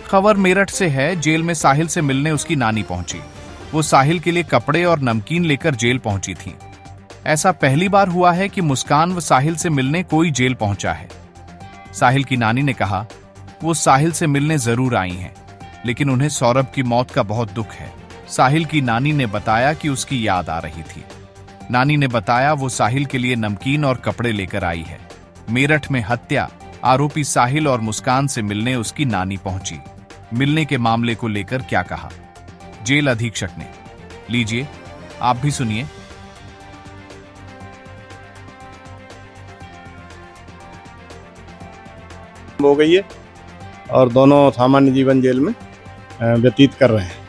खबर मेरठ से है। जेल में साहिल से मिलने उसकी नानी पहुंची। वो साहिल के लिए कपड़े और नमकीन लेकर जेल पहुंची थी। ऐसा पहली बार हुआ है कि मुस्कान व साहिल से मिलने कोई जेल पहुंचा है। साहिल की नानी ने कहा वो साहिल से मिलने जरूर आई हैं, लेकिन उन्हें सौरभ की मौत का बहुत दुख है। साहिल की नानी ने बताया कि उसकी याद आ रही थी। नानी ने बताया वो साहिल के लिए नमकीन और कपड़े लेकर आई है। मेरठ में हत्या आरोपी साहिल और मुस्कान से मिलने उसकी नानी पहुंची। मिलने के मामले को लेकर क्या कहा जेल अधीक्षक ने, लीजिए आप भी सुनिए। हो गई है और दोनों सामान्य जीवन जेल में व्यतीत कर रहे हैं।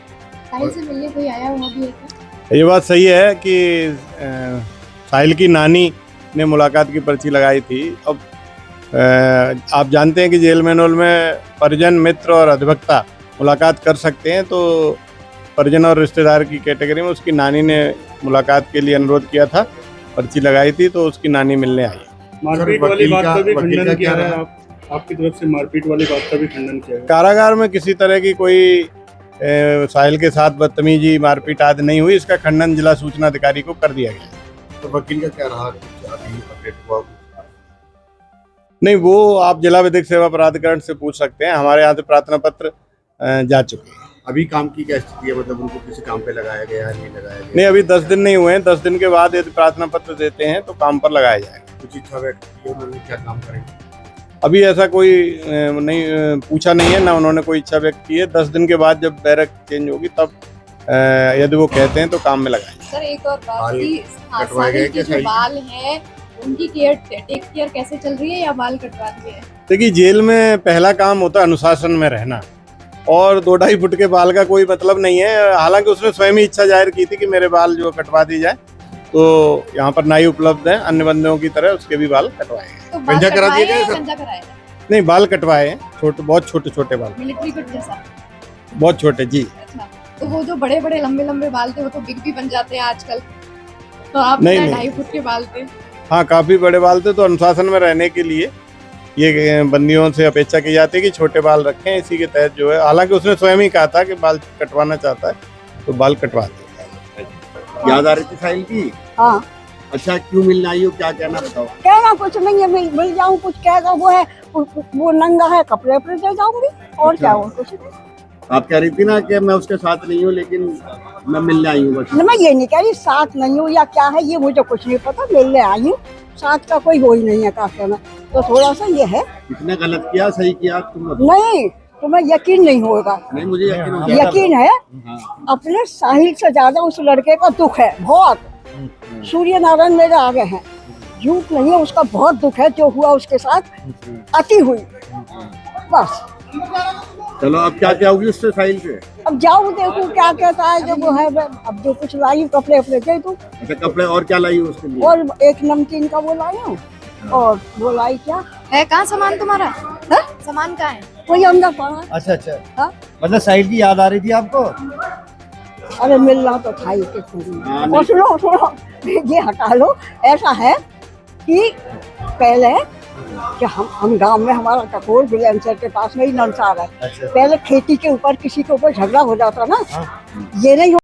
साहिल से मिलने कोई आया हुआ भी है क्या? ये बात सही है कि साहिल की नानी ने मुलाकात की पर्ची लगाई थी। अब आप जानते हैं कि जेल मैनुअल में परिजन, मित्र और अधिवक्ता मुलाकात कर सकते हैं, तो परिजन और रिश्तेदार की कैटेगरी में उसकी नानी ने मुलाकात के लिए अनुरोध किया था, पर्ची लगाई थी, तो उसकी नानी मिलने आई। मारपीट वाली बात का भी खंडन किया है आपकी तरफ से, मारपीट वाली बात का भी खंडन किया है। कारागार में किसी तरह की कोई साहिल के साथ बदतमीजी, मारपीट आदि नहीं हुई। इसका खंडन जिला सूचना अधिकारी को कर दिया गया। तो वकील का क्या रहा? नहीं, वो आप जिला विधिक सेवा प्राधिकरण से पूछ सकते हैं। हमारे यहाँ से प्रार्थना पत्र जा चुके हैं। अभी काम की क्या स्थिति है? मतलब उनको किसी काम पे लगाया गया, नहीं लगाया गया? नहीं, अभी 10 दिन नहीं हुए हैं। 10 दिन के बाद यदि प्रार्थना पत्र देते हैं तो काम पर लगाया जाएगा। कुछ इच्छा व्यक्त की है उन्होंने, क्या काम करेंगे? अभी ऐसा कोई नहीं पूछा नहीं है, ना उन्होंने कोई इच्छा व्यक्त की है। 10 दिन के बाद जब बैरक चेंज होगी तब यदि वो कहते हैं तो काम में लगाएंगे। सर एक और बात बाल की, कटवाए गए साहिल के क्या? जो बाल हैं उनकी टेक केयर कैसे चल रही है या बाल कटवा दिए हैं? देखिए, जेल में पहला काम होता है अनुशासन में रहना, और 2-2.5 फुट के बाल का कोई मतलब नहीं है। हालांकि उसने स्वयं ही इच्छा जाहिर की थी कि मेरे बाल जो कटवा दी जाए, तो यहाँ पर नाई उपलब्ध है, अन्य बंदों की तरह उसके भी बाल कटवाए हैं। तो बाल पंजा करा कटवाए दिए गए हैं सर? या पंजा कराए हैं? नहीं, बाल कटवाए हैं, छोटे, बहुत छोटे छोटे बाल, मिलिट्री कट जैसा? बहुत छोटे जी। अच्छा, तो वो जो बड़े बड़े लंबे लंबे बाल थे वो तो बिग भी बन जाते हैं आजकल, तो आप नहीं, 2.5 फुट के बाल थे। हाँ, काफी बड़े बाल थे, तो अनुशासन में रहने के लिए ये बंदियों से अपेक्षा की जाती है कि छोटे बाल रखें। इसी के तहत जो है, हालांकि उसने स्वयं ही कहा था कि बाल कटवाना चाहता है तो बाल कटवा दिए। याद आ रही थी साहिल की? हाँ, अच्छा, क्यों मिलने आई हो, क्या कहना बताओ? कहना कुछ नहीं है, मिल जाऊं, कुछ कहेगा वो है, वो नंगा है, कपड़े अपने दे जाऊंगी, और क्या हो, कुछ नहीं। आप कह रही थी ना कि मैं उसके साथ नहीं हूँ, लेकिन मैं मिलने आई हूँ बस। मैं ये नहीं कह रही साथ नहीं हूँ या क्या है, ये मुझे कुछ नहीं पता, मिलने आई हूँ। साथ का कोई हो ही नहीं है काफे में, तो थोड़ा सा ये है। किसने गलत किया, सही किया, तुम बताओ। नहीं, तुम्हें यकीन नहीं होगा। नहीं, मुझे यकीन हो गया। यकीन है, हाँ। अपने साहिल से ज्यादा उस लड़के का दुख है, बहुत। सूर्य नारायण मेरे आगे हैं, झूठ नहीं है, उसका बहुत दुख है जो हुआ उसके साथ, अति हुई, बस। चलो, अब क्या क्या होगी उससे, साहिल से? अब जाऊँ देखूं क्या कहता है, जो वो है, अब जो कुछ लाई कपड़े अपने दे दूं, अच्छा, कपड़े और क्या लाई हो उसके लिए? और एक नमकीन का वो लाई हूँ, और वो लाई क्या है, कहाँ सामान तुम्हारा है, सामान कहाँ है? कोई अंदर पड़ा। अच्छा अच्छा, हाँ? मतलब साहिल की याद आ रही थी आपको? अरे मिलना तो था ही हाँ, और सुनो, ये हटा लो। ऐसा है कि पहले कि हम गांव में, हमारा कपूर बिलेंसर के पास में ही नलसार है। अच्छा। पहले खेती के ऊपर किसी के ऊपर झगड़ा हो जाता ना, ये नहीं